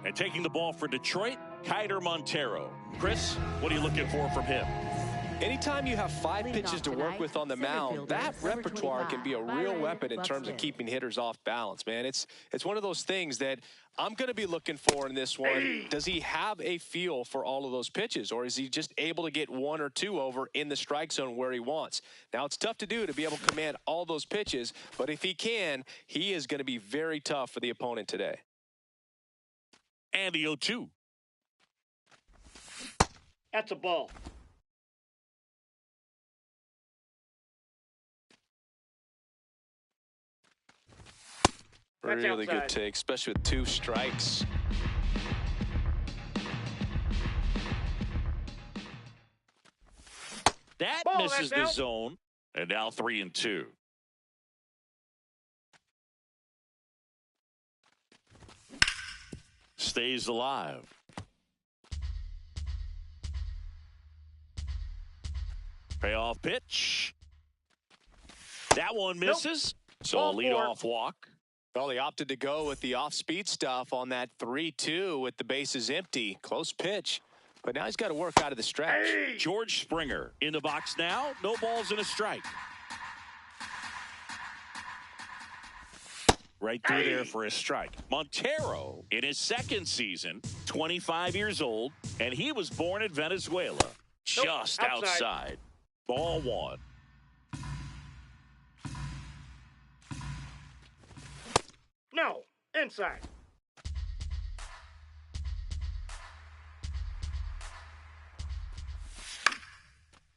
And taking the ball for Detroit, Keider Montero. Chris, what are you looking for from him? Anytime you have 5 pitches to work with on the mound, that repertoire can be a real weapon in terms of keeping hitters off balance, man. It's one of those things that I'm going to be looking for in this one. Does he have a feel for all of those pitches, or is he just able to get 1 or 2 over in the strike zone where he wants? Now, it's tough to do to be able to command all those pitches, but if he can, he is going to be very tough for the opponent today. And the 0-2. That's a ball. Really good take, especially with 2 strikes. That misses the zone. And now 3-2. Stays alive. Payoff pitch. That one misses. So a leadoff walk. Well, he opted to go with the off-speed stuff on that 3-2 with the bases empty. Close pitch. But now he's got to work out of the stretch. George Springer in the box now. No balls and a strike. Right through there for a strike. Montero in his 2nd season, 25 years old, and he was born in Venezuela. Just outside. Ball 1. No, inside.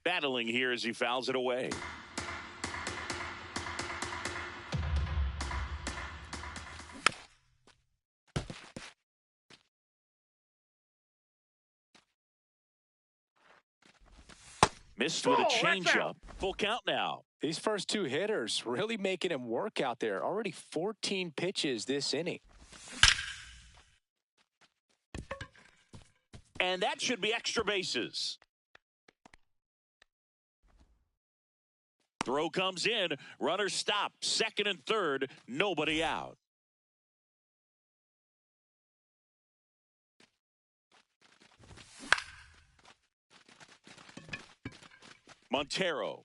Battling here as he fouls it away. Missed with a changeup. Full count now. These first 2 hitters really making him work out there. Already 14 pitches this inning. And that should be extra bases. Throw comes in. Runner stop. 2nd and 3rd. Nobody out. Montero.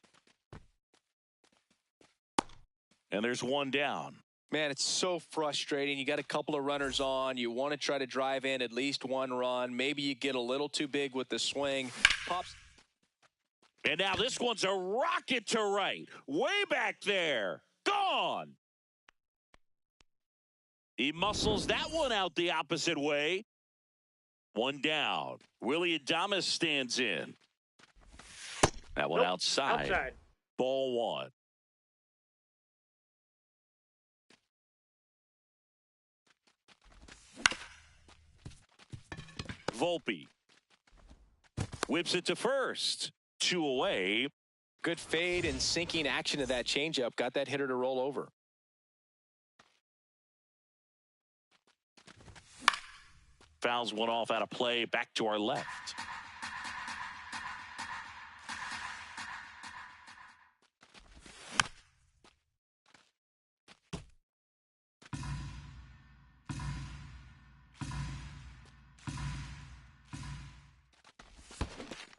And there's 1 down. Man, it's so frustrating. You got a couple of runners on. You want to try to drive in at least 1 run. Maybe you get a little too big with the swing. Pops. And now this one's a rocket to right. Way back there. Gone. He muscles that one out the opposite way. 1 down. Willy Adames stands in. That one outside. Ball 1. Volpe whips it to first. 2 away. Good fade and sinking action of that changeup. Got that hitter to roll over. Fouls one off out of play. Back to our left.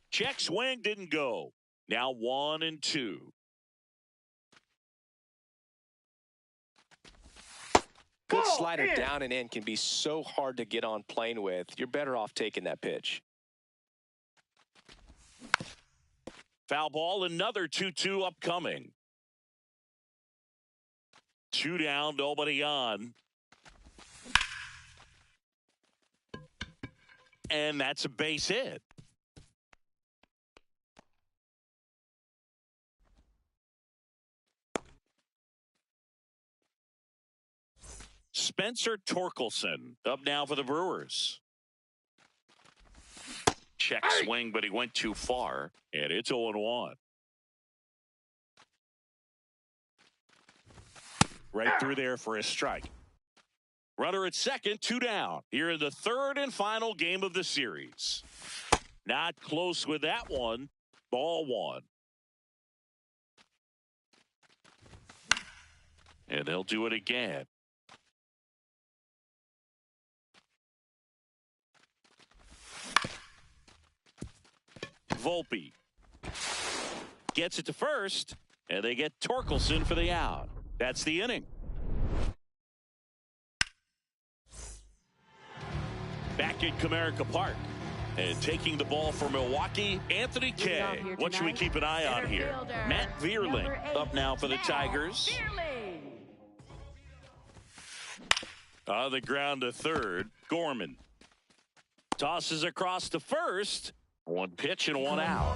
Check swing didn't go. Now 1-2. Good slider down and in can be so hard to get on plane with. You're better off taking that pitch. Foul ball, another 2-2 upcoming. 2 down, nobody on. And that's a base hit. Spencer Torkelson up now for the Brewers. Check swing, but he went too far, and it's 0-1. Right through there for a strike. Runner at 2nd, 2 down. Here in the 3rd and final game of the series. Not close with that one. Ball 1. And they'll do it again. Volpe gets it to first, and they get Torkelson for the out. That's the inning. Back at Comerica Park. And taking the ball for Milwaukee, Anthony Kay. What should we keep an eye on here? Matt Vierling up now for the Tigers. On the ground to third, Gorman. Tosses across to first. One pitch and one out.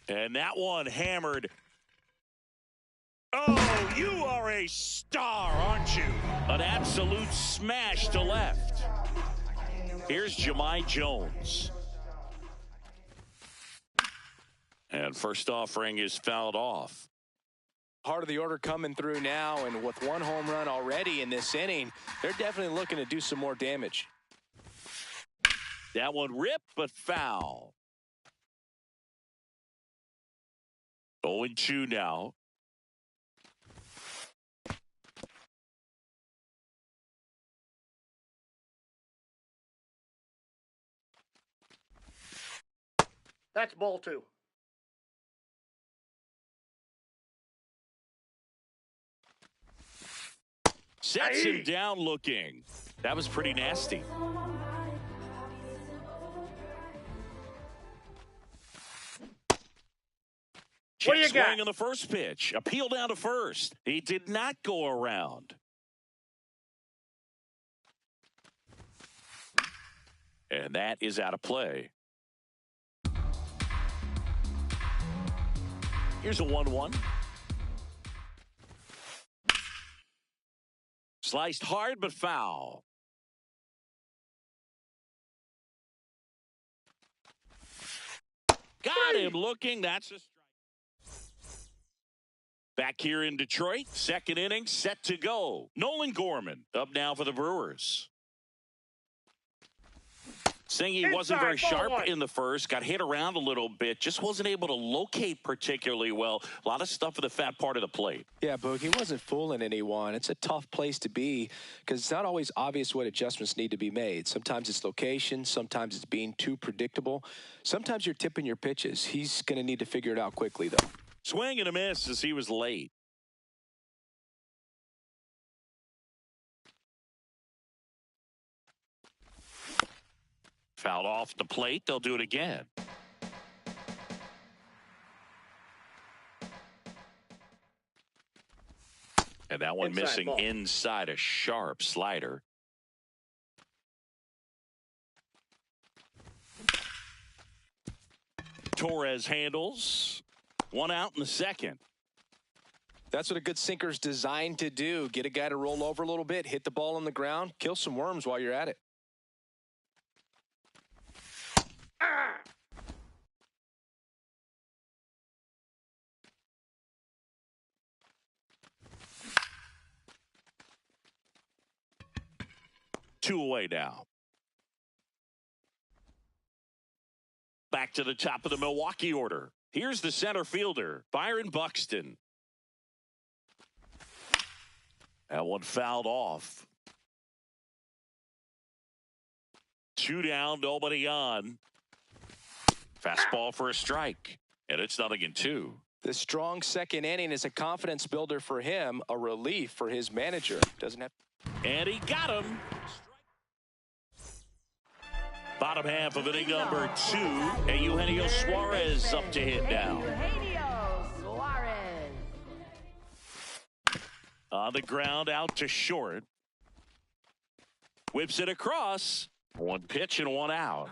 And that one hammered. Oh, you are a star, aren't you? An absolute smash to left. Here's Jahmai Jones. And first offering is fouled off. Heart of the order coming through now, and with one home run already in this inning, they're definitely looking to do some more damage. That one ripped, but foul. 0-2 now. That's ball 2. Sets him down looking. That was pretty nasty. What do you got? Swing on the first pitch. Appeal down to first. He did not go around. And that is out of play. Here's a 1-1. Sliced hard but foul. Got him looking. That's a strike. Back here in Detroit, second inning set to go. Nolan Gorman up now for the Brewers. Saying he wasn't very sharp in the first, got hit around a little bit, just wasn't able to locate particularly well. A lot of stuff for the fat part of the plate. Yeah, Boog, he wasn't fooling anyone. It's a tough place to be because it's not always obvious what adjustments need to be made. Sometimes it's location, sometimes it's being too predictable. Sometimes you're tipping your pitches. He's going to need to figure it out quickly, though. Swing and a miss as he was late. Fouled off the plate. They'll do it again. And that one missing ball. Inside a sharp slider. Torres handles. One out in the second. That's what a good sinker's designed to do. Get a guy to roll over a little bit, hit the ball on the ground, kill some worms while you're at it. Two away now. Back to the top of the Milwaukee order. Here's the center fielder, Byron Buxton. That one fouled off. Two down, nobody on. Fastball for a strike. And it's 0-2. The strong second inning is a confidence builder for him, a relief for his manager. Doesn't have. And he got him. Bottom half of inning number 2. And Eugenio Suarez up to hit now. Eugenio Suarez. On the ground, out to short. Whips it across. One pitch and one out.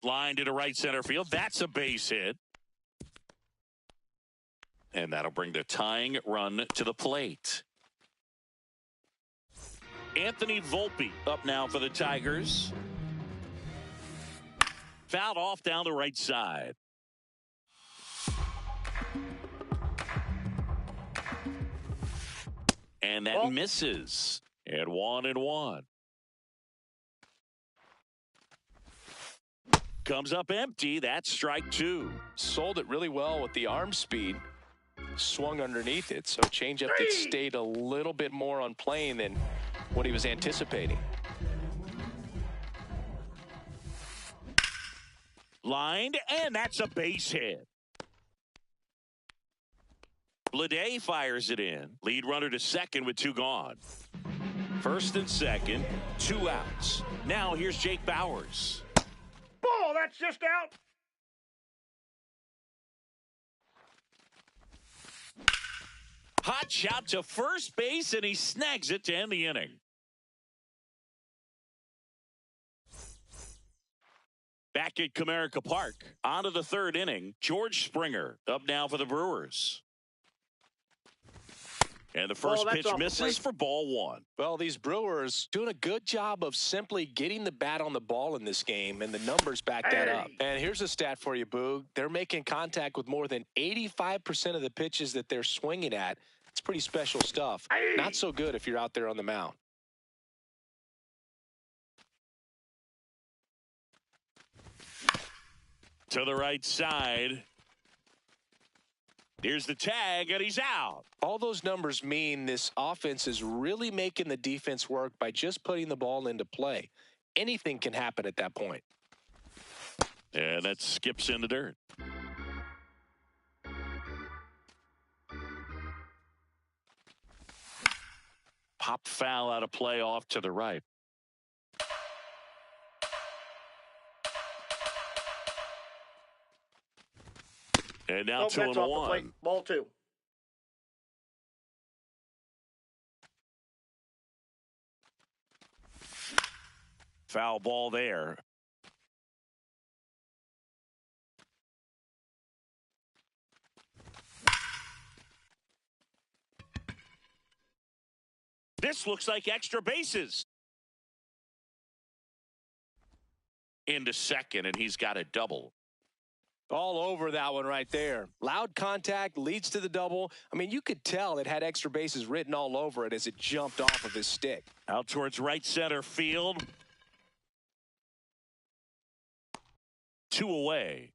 Line to right center field. That's a base hit. And that'll bring the tying run to the plate. Anthony Volpe up now for the Tigers. Fouled off down the right side. And that misses. And 1-1. comes up empty. That's strike two. Sold it really well with the arm speed. Swung underneath it. So changeup that stayed a little bit more on plane than what he was anticipating. Lined, and that's a base hit. Bleday fires it in. Lead runner to second with two gone. First and second, 2 outs. Now here's Jake Bauers. Ball, that's just out. Hot shot to first base, and he snags it to end the inning. Back at Comerica Park, on to the third inning. George Springer up now for the Brewers. And the first pitch misses for ball one. Well, these Brewers doing a good job of simply getting the bat on the ball in this game, and the numbers back that up. And here's a stat for you, Boog. They're making contact with more than 85% of the pitches that they're swinging at. It's pretty special stuff. Not so good if you're out there on the mound. To the right side. Here's the tag, and he's out. All those numbers mean this offense is really making the defense work by just putting the ball into play. Anything can happen at that point. And that skips in the dirt. Pop foul out of play off to the right. And now 2-1. Ball two. Foul ball there. This looks like extra bases. Into second, and he's got a double. All over that one right there. Loud contact leads to the double. I mean, you could tell it had extra bases written all over it as it jumped off of his stick. Out towards right center field. 2 away.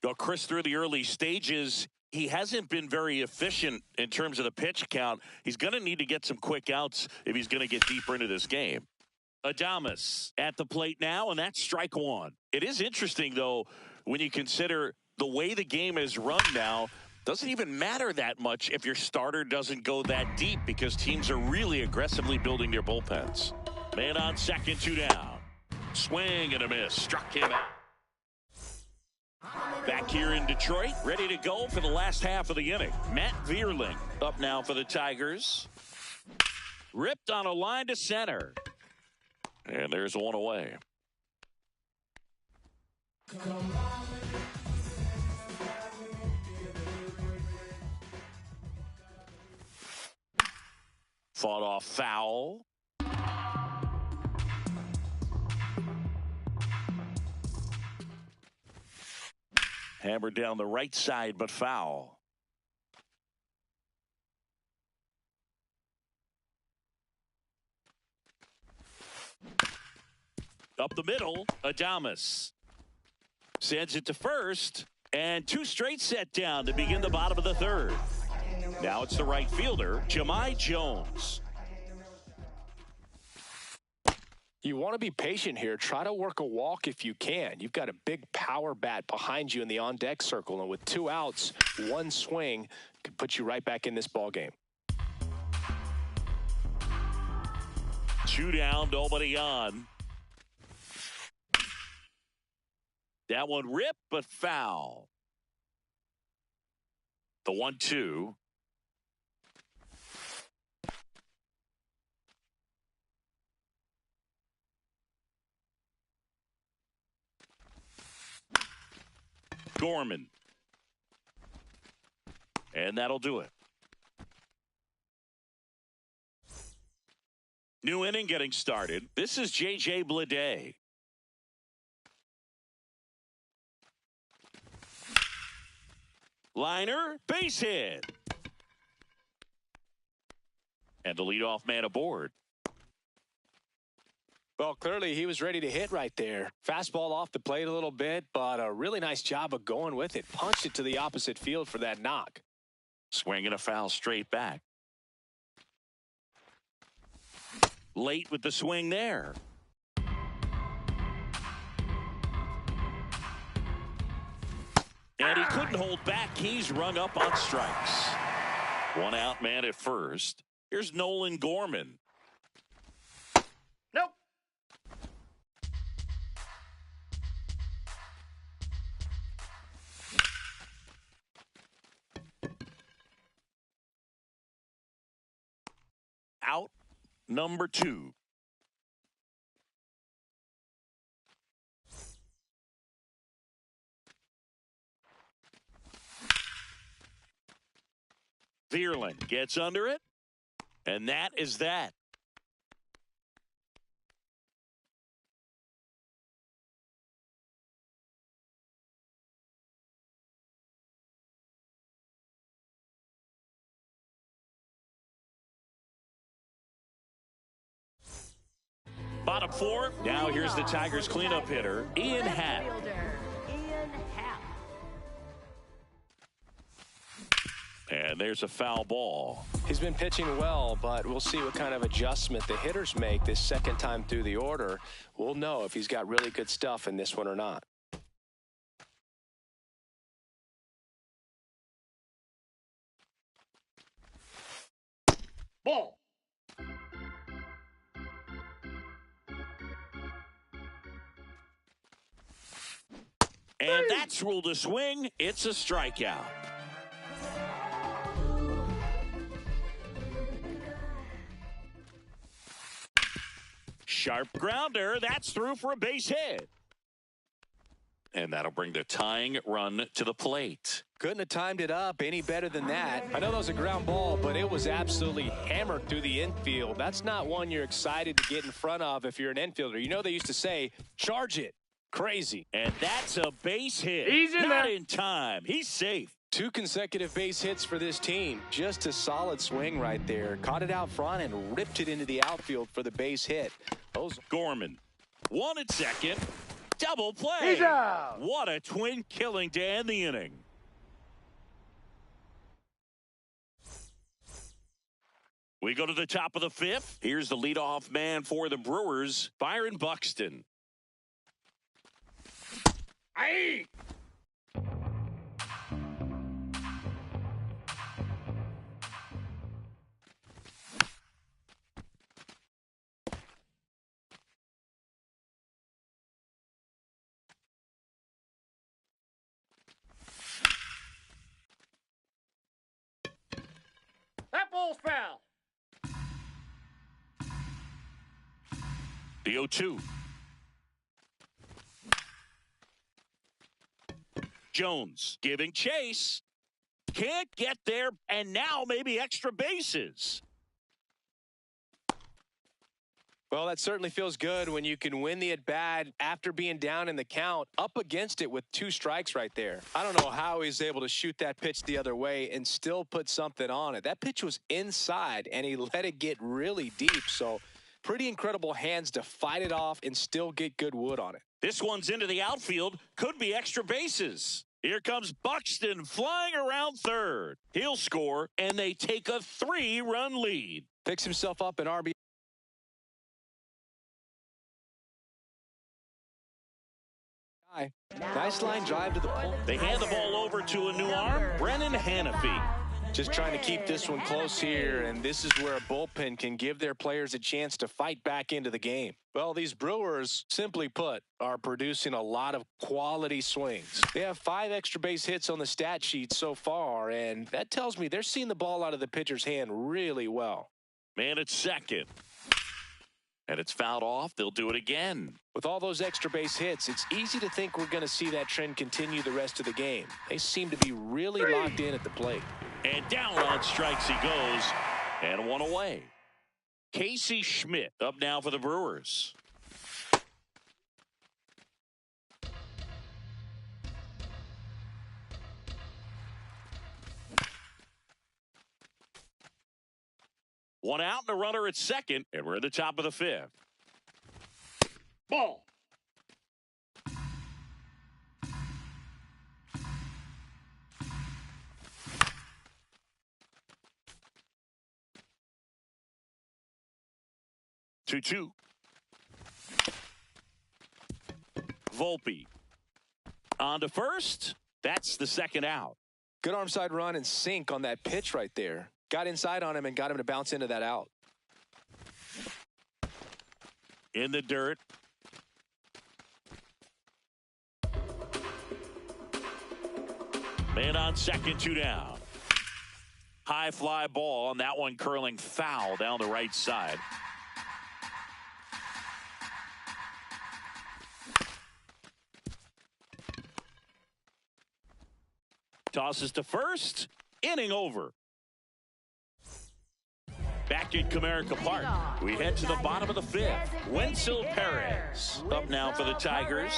Well, Chris, through the early stages, he hasn't been very efficient in terms of the pitch count. He's going to need to get some quick outs if he's going to get deeper into this game. Adames at the plate now, and that's strike one. It is interesting, though, when you consider the way the game is run now, doesn't even matter that much if your starter doesn't go that deep because teams are really aggressively building their bullpens. Man on second, 2 down. Swing and a miss. Struck him out. Back here in Detroit, ready to go for the last half of the inning. Matt Vierling up now for the Tigers. Ripped on a line to center. And there's one away. Fought off foul. Hammered down the right side, but foul. Up the middle, Adames sends it to first, and 2 straight set down to begin the bottom of the third. Now it's the right fielder, Jahmai Jones. You want to be patient here. Try to work a walk if you can. You've got a big power bat behind you in the on-deck circle, and with 2 outs, 1 swing could put you right back in this ball game. 2 down, nobody on. That one ripped, but foul. The 1-2. Gorman. And that'll do it. New inning getting started. This is J.J. Bleday. Liner, base hit. And the leadoff man aboard. Well, clearly he was ready to hit right there. Fastball off the plate a little bit, but a really nice job of going with it. Punched it to the opposite field for that knock. Swing and a foul straight back. Late with the swing there. And he couldn't hold back. He's rung up on strikes. One out man at first. Here's Nolan Gorman. Nope. Out number 2. Vierling gets under it, and that is that. Bottom 4. Now here's the Tigers cleanup hitter, Ian Happ. And there's a foul ball. He's been pitching well, but we'll see what kind of adjustment the hitters make this second time through the order. We'll know if he's got really good stuff in this one or not. Ball. And that's ruled a swing. It's a strikeout. Sharp grounder. That's through for a base hit. And that'll bring the tying run to the plate. Couldn't have timed it up any better than that. I know that was a ground ball, but it was absolutely hammered through the infield. That's not one you're excited to get in front of if you're an infielder. You know they used to say, charge it. Crazy. And that's a base hit. He's in Not there. in time. He's safe. 2 consecutive base hits for this team. Just a solid swing right there. Caught it out front and ripped it into the outfield for the base hit. Gorman. 1 at second. Double play. He's out. What a twin killing to end the inning. We go to the top of the 5th. Here's the leadoff man for the Brewers, Byron Buxton. Aye. That ball's foul. The 0-2. Jones giving chase. Can't get there, and now maybe extra bases. Well, that certainly feels good when you can win the at-bat after being down in the count, up against it with 2 strikes right there. I don't know how he's able to shoot that pitch the other way and still put something on it. That pitch was inside, and he let it get really deep. So pretty incredible hands to fight it off and still get good wood on it. This one's into the outfield. Could be extra bases. Here comes Buxton flying around third. He'll score, and they take a 3-run lead. Picks himself up an RBI. Nice line drive to the pole. They hand the ball over to a new arm, Brennan Hanafy. Just trying to keep this one close here, and this is where a bullpen can give their players a chance to fight back into the game. Well, these Brewers, simply put, are producing a lot of quality swings. They have 5 extra base hits on the stat sheet so far, and that tells me they're seeing the ball out of the pitcher's hand really well. Man at second. And it's fouled off. They'll do it again. With all those extra base hits, it's easy to think we're going to see that trend continue the rest of the game. They seem to be really locked in at the plate. And down on strikes he goes, and 1 away. Casey Schmidt up now for the Brewers. One out and a runner at second, and we're at the top of the 5th. Ball. 2-2. Volpe on to first. That's the second out. Good arm side run and sink on that pitch right there. Got inside on him and got him to bounce into that out. In the dirt. Man on second, 2 down. High fly ball, and that one curling foul down the right side. Tosses to first. Inning over. Back at Comerica Park, we head to the bottom of the fifth. Wenceel Perez up now for the Tigers.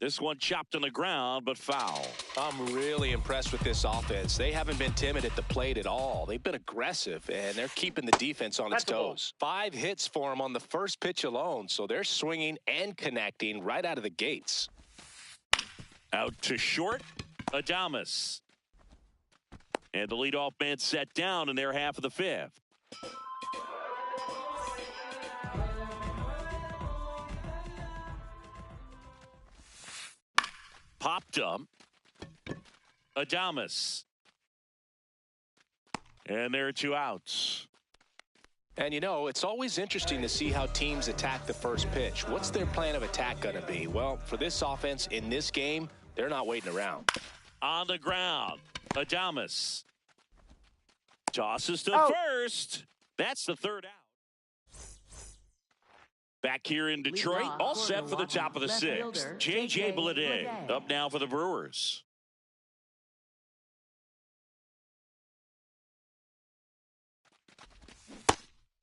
This one chopped on the ground, but foul. I'm really impressed with this offense. They haven't been timid at the plate at all. They've been aggressive, and they're keeping the defense on its toes. 5 hits for them on the first pitch alone, so they're swinging and connecting right out of the gates. Out to short, Adames. And the leadoff man set down in their half of the fifth. Popped up. Adames. And there are 2 outs. And, you know, it's always interesting to see how teams attack the first pitch. What's their plan of attack going to be? Well, for this offense in this game, they're not waiting around. On the ground, Adames. Tosses to first. That's the third out. Back here in Detroit, all set for the top of the sixth. J.J. Bleday up now for the Brewers.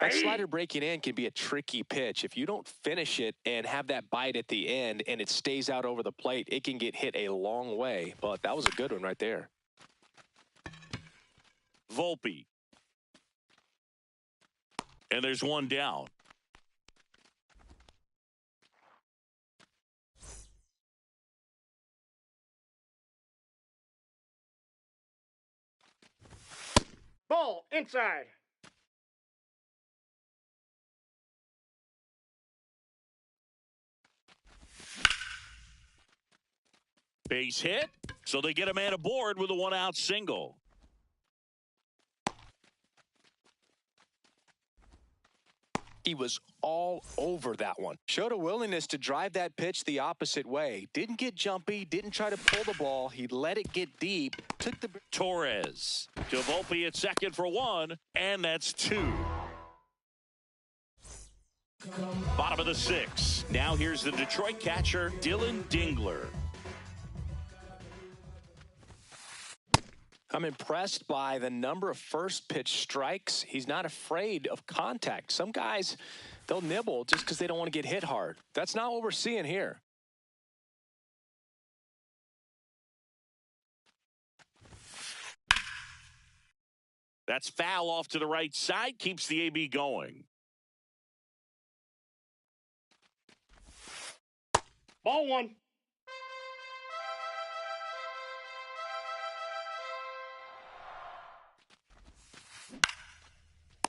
That slider breaking in can be a tricky pitch. If you don't finish it and have that bite at the end and it stays out over the plate, it can get hit a long way. But that was a good one right there. Volpe. And there's 1 down. Ball inside. Base hit, so they get a man aboard with a 1-out single. He was all over that one. Showed a willingness to drive that pitch the opposite way. Didn't get jumpy, didn't try to pull the ball. He let it get deep. Took the Torres to Volpe at second for 1, and that's 2. Bottom of the 6th. Now here's the Detroit catcher, Dylan Dingler. I'm impressed by the number of first pitch strikes. He's not afraid of contact. Some guys, they'll nibble just because they don't want to get hit hard. That's not what we're seeing here. That's foul off to the right side, keeps the AB going. Ball 1.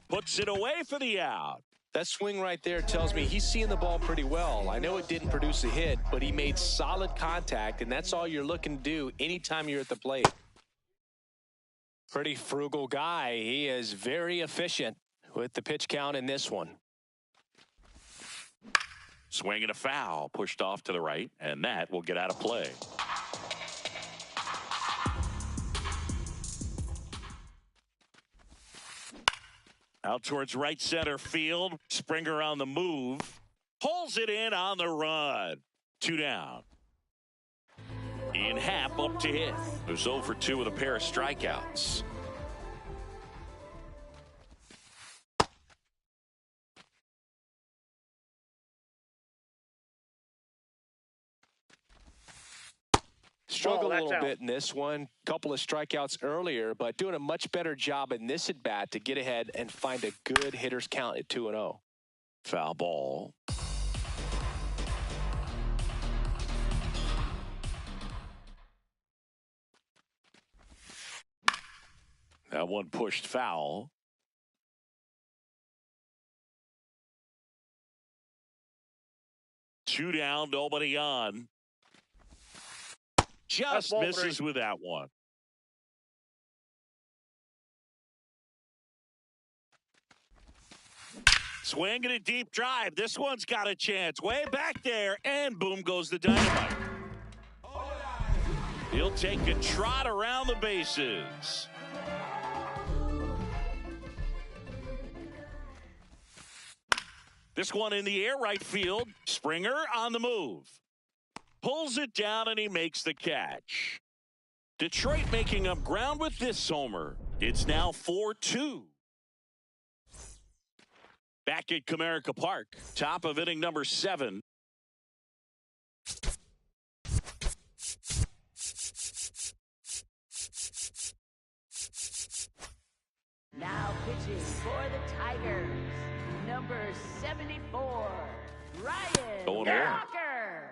Puts it away for the out. That swing right there tells me he's seeing the ball pretty well. I know it didn't produce a hit, but he made solid contact, and that's all you're looking to do anytime you're at the plate. Pretty frugal guy. He is very efficient with the pitch count in this one. Swing and a foul, pushed off to the right, and that will get out of play. Out towards right center field. Springer on the move. Pulls it in on the run. 2 down. Ian Happ up to hit. Who's 0 for 2 with a pair of strikeouts. Struggled a little bit in this one. Couple of strikeouts earlier, but doing a much better job in this at bat to get ahead and find a good hitter's count at 2-0. Foul ball. That one pushed foul. Two down, nobody on. Just misses with that one. Swinging a deep drive. This one's got a chance. Way back there, and boom goes the dynamite. He'll take a trot around the bases. This one in the air, right field. Springer on the move. Pulls it down, and he makes the catch. Detroit making up ground with this homer. It's now 4-2. Back at Comerica Park, top of inning number 7. Now pitching for the Tigers, number 74, Ryan Walker.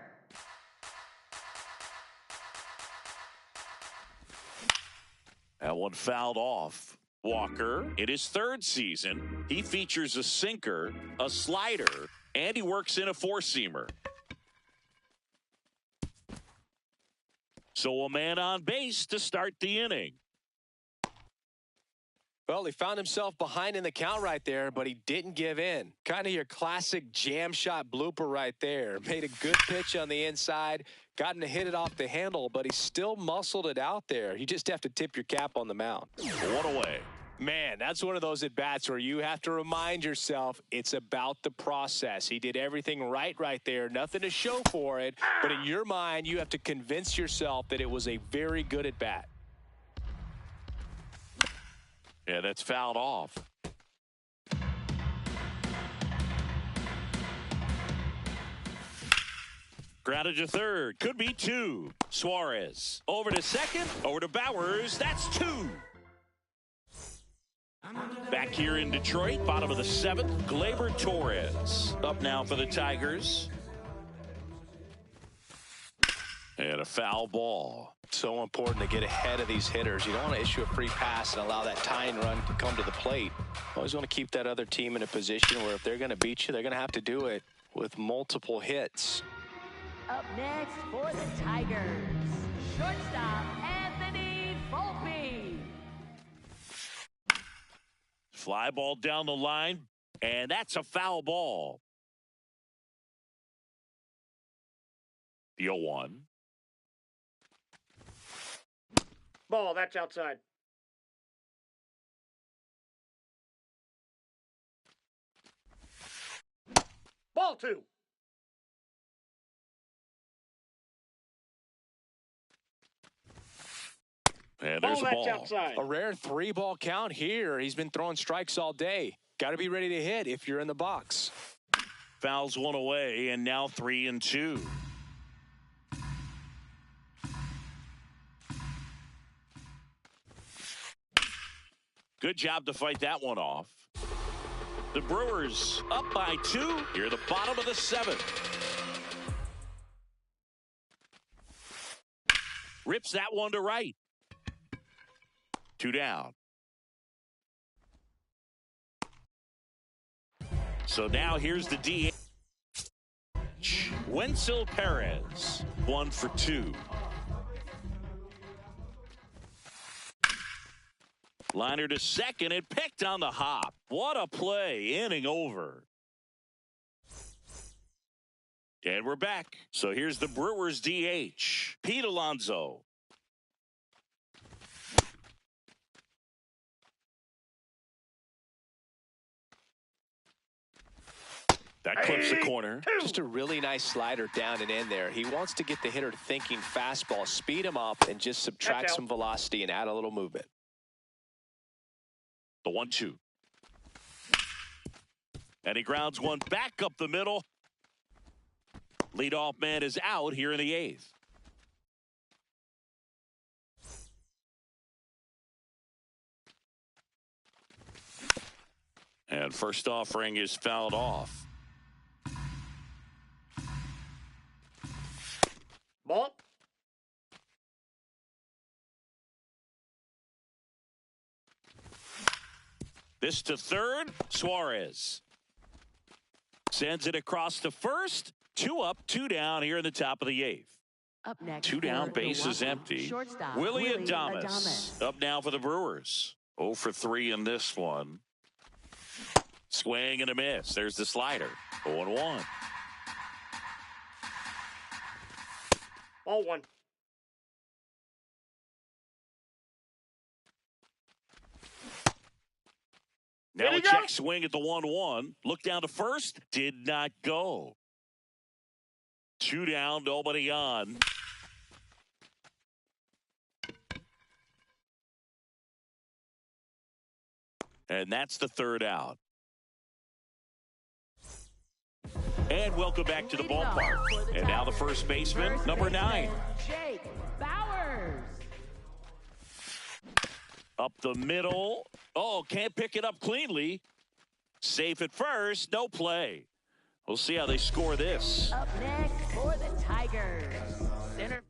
That one fouled off. Walker, in his 3rd season, he features a sinker, a slider, and he works in a 4-seamer. So a man on base to start the inning. Well, he found himself behind in the count right there, but he didn't give in. Kind of your classic jam shot blooper right there. Made a good pitch on the inside, gotten to hit it off the handle, but he still muscled it out there. You just have to tip your cap on the mound. One away. Man, that's one of those at-bats where you have to remind yourself it's about the process. He did everything right there. Nothing to show for it, but in your mind, you have to convince yourself that it was a very good at-bat. Yeah, that's fouled off. Grounded to third. Could be 2. Suarez. Over to second. Over to Bowers. That's 2. Back here in Detroit, bottom of the 7th. Gleyber Torres. Up now for the Tigers. And a foul ball. So important to get ahead of these hitters. You don't want to issue a free pass and allow that tying run to come to the plate. Always want to keep that other team in a position where if they're going to beat you, they're going to have to do it with multiple hits. Up next for the Tigers, shortstop Anthony Volpe. Fly ball down the line, and that's a foul ball. The 0-1. Ball, that's outside. Ball 2. And there's a ball. Outside. A rare 3-ball count here. He's been throwing strikes all day. Got to be ready to hit if you're in the box. Fouls one away, and now 3-2. Good job to fight that one off. The Brewers up by 2 here at the bottom of the 7th. Rips that one to right. 2 down. So now here's the DH. Wenzel Perez, 1 for 2. Liner to second and picked on the hop. What a play. Inning over. And we're back. So here's the Brewers DH, Pete Alonso. That clips the corner. Just a really nice slider down and in there. He wants to get the hitter thinking fastball, speed him up, and just subtract some velocity and add a little movement. The 1-2. And he grounds one back up the middle. Leadoff man is out here in the 8th. And first offering is fouled off. Ball. This to third. Suarez sends it across to first. 2 up, 2 down here in the top of the 8th. Up next, 2 down, for base is Milwaukee, empty. shortstop, Willie Willie Adames Adames. up now for the Brewers. 0 for 3 in this one. Swing and a miss. There's the slider. 0-1. Ball 1. Now Here a we go. check swing at the 1-1. Look down to first. Did not go. 2 down, nobody on. And that's the 3rd out. And welcome back to the ballpark. And now the first baseman, number 9. Jake Bauers. Up the middle. Oh, can't pick it up cleanly. Safe at first. No play. We'll see how they score this. Up next for the Tigers. Center.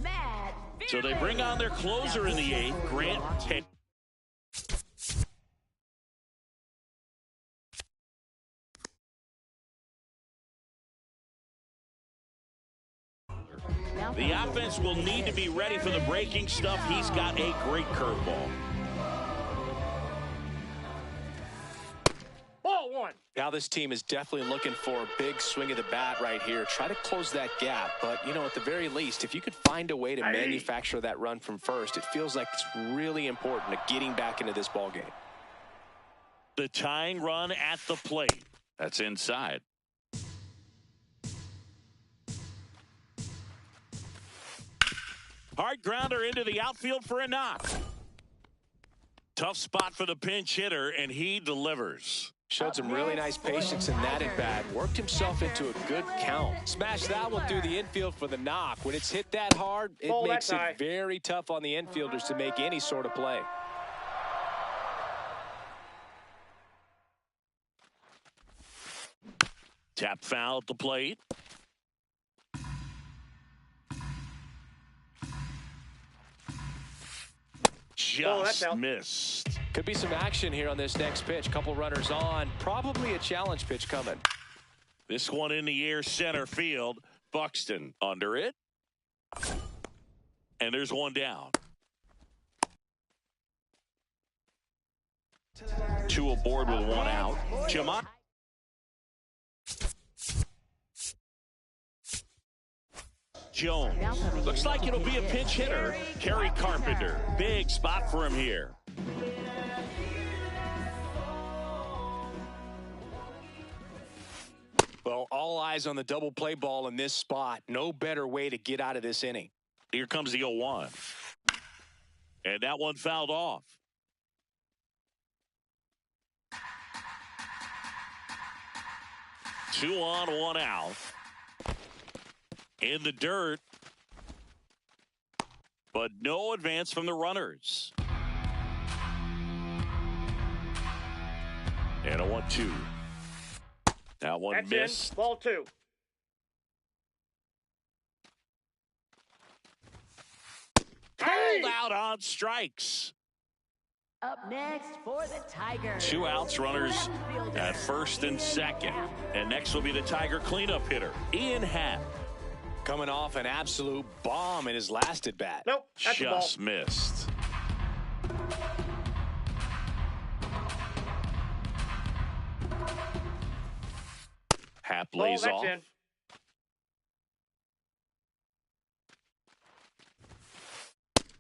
Matt So they bring on their closer in the 8th, Grant Taylor. The offense will need to be ready for the breaking stuff. He's got a great curveball. Ball 1. Now this team is definitely looking for a big swing of the bat right here. Try to close that gap. But, you know, at the very least, if you could find a way to manufacture that run from first, it feels like it's really important to getting back into this ball game. The tying run at the plate. That's inside. Hard grounder into the outfield for a knock. Tough spot for the pinch hitter, and he delivers. Showed some really nice patience in that at-bat. Worked himself into a good count. Smash that one through the infield for the knock. When it's hit that hard, it makes it very tough on the infielders to make any sort of play. Tap foul at the plate. Just missed. Could be some action here on this next pitch. Couple runners on. Probably a challenge pitch coming. This one in the air, center field. Buxton under it. And there's one down. 2 aboard with 1 out. Jamont. Jones. Looks like it'll be a pinch hitter. Kerry Carpenter. Big spot for him here. Well, all eyes on the double play ball in this spot. No better way to get out of this inning. Here comes the 0-1. And that one fouled off. Two on, 1 out. In the dirt. But no advance from the runners. And a 1-2. That one That's missed. In. Ball 2. Pulled out on strikes. Up next for the Tigers. 2 outs, runners at first and second. And next will be the Tiger cleanup hitter, Ian Happ. Coming off an absolute bomb in his last at bat. Nope, that's Just missed. Happ lays off. In.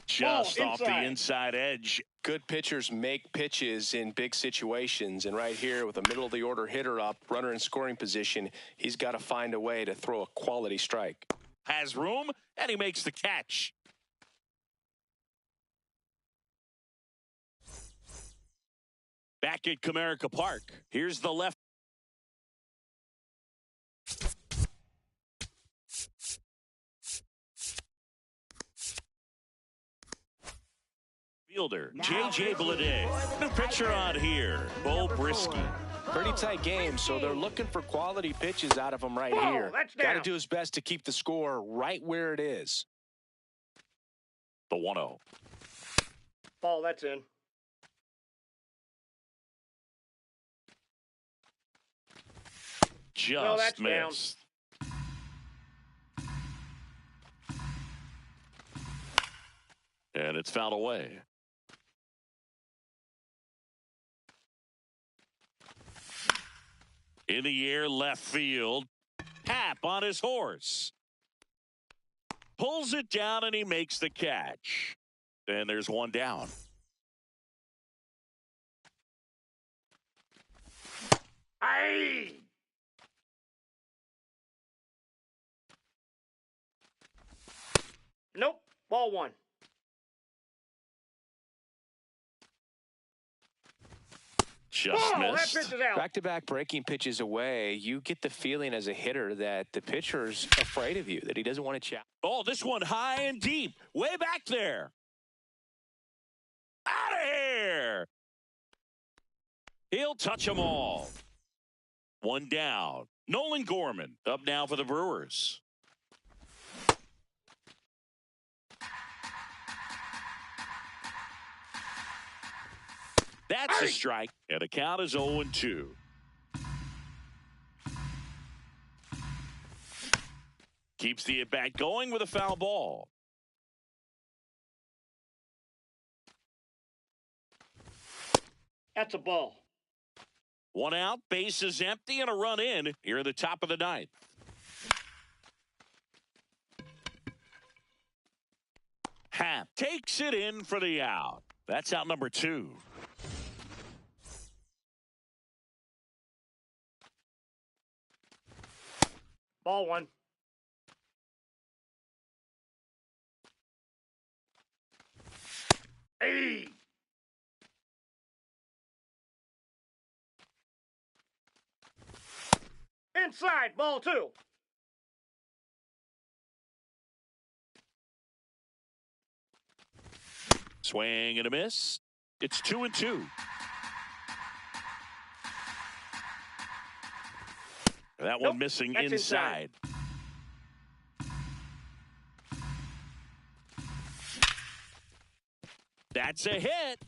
Just off the inside edge. Good pitchers make pitches in big situations. And right here with a middle-of-the-order hitter up, runner in scoring position, he's got to find a way to throw a quality strike. Has room, and he makes the catch. Back at Comerica Park, here's the left. Fielder, J.J. Bleday. The pitcher on here, Bo Brisky. Pretty tight game, so they're looking for quality pitches out of him right here. Got to do his best to keep the score right where it is. The 1-0. Ball, that's in. Just missed. And it's fouled away. In the air, left field. Happ on his horse. Pulls it down, and he makes the catch. And there's one down. Aye! Nope. Ball 1. Just That missed. pitch is out. Back-to-back breaking pitches away, you get the feeling as a hitter that the pitcher's afraid of you, that he doesn't want to challenge. Oh, this one high and deep. Way back there. Out of here. He'll touch them all. One down. Nolan Gorman up now for the Brewers. That's a strike, and the count is 0-2. Keeps the at-bat going with a foul ball. That's a ball. One out, base is empty, and a run in here at the top of the ninth. Happ takes it in for the out. That's out number 2. Ball 1. Hey! Inside, ball 2. Swing and a miss. It's 2-2. That one missing that's inside. That's a hit.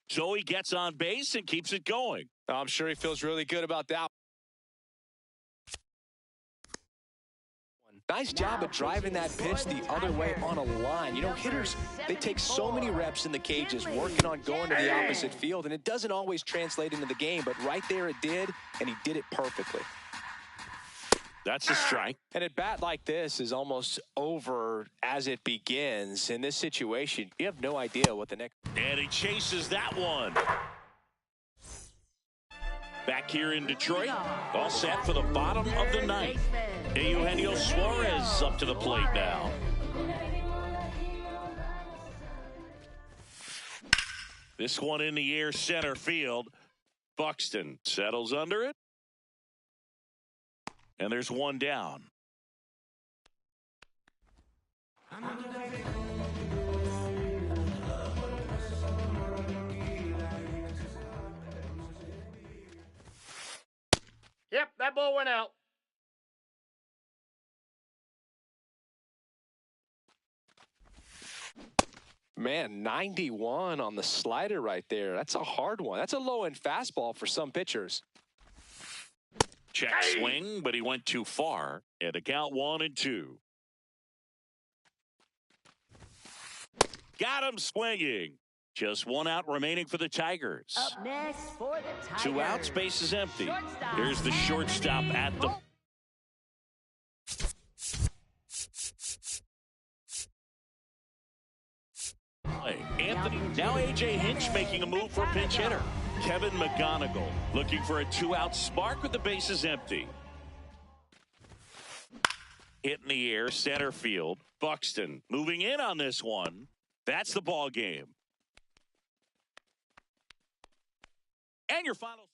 So he gets on base and keeps it going. I'm sure he feels really good about that. Nice job of driving that pitch the other way on a line. You know, hitters, they take so many reps in the cages working on going to the opposite field, and it doesn't always translate into the game, but right there it did, and he did it perfectly. That's a strike. And at bat like this is almost over as it begins. In this situation, you have no idea what the next... And he chases that one. Back here in Detroit, all set for the bottom of the ninth. Eugenio Suarez up to the plate now. This one in the air, center field. Buxton settles under it. And there's one down. Yep, that ball went out. Man, 91 on the slider right there. That's a hard one. That's a low-end fastball for some pitchers. Check swing, but he went too far. And a count 1-2. Got him swinging. Just one out remaining for the Tigers. Up next for the Tigers. 2 outs, base is empty. Shortstop. Here's the shortstop at the... Anthony, now A.J. Hinch making a move for a pinch hitter. Kevin McGonigal looking for a 2-out spark with the bases empty. Hit in the air, center field. Buxton moving in on this one. That's the ball game. And your final...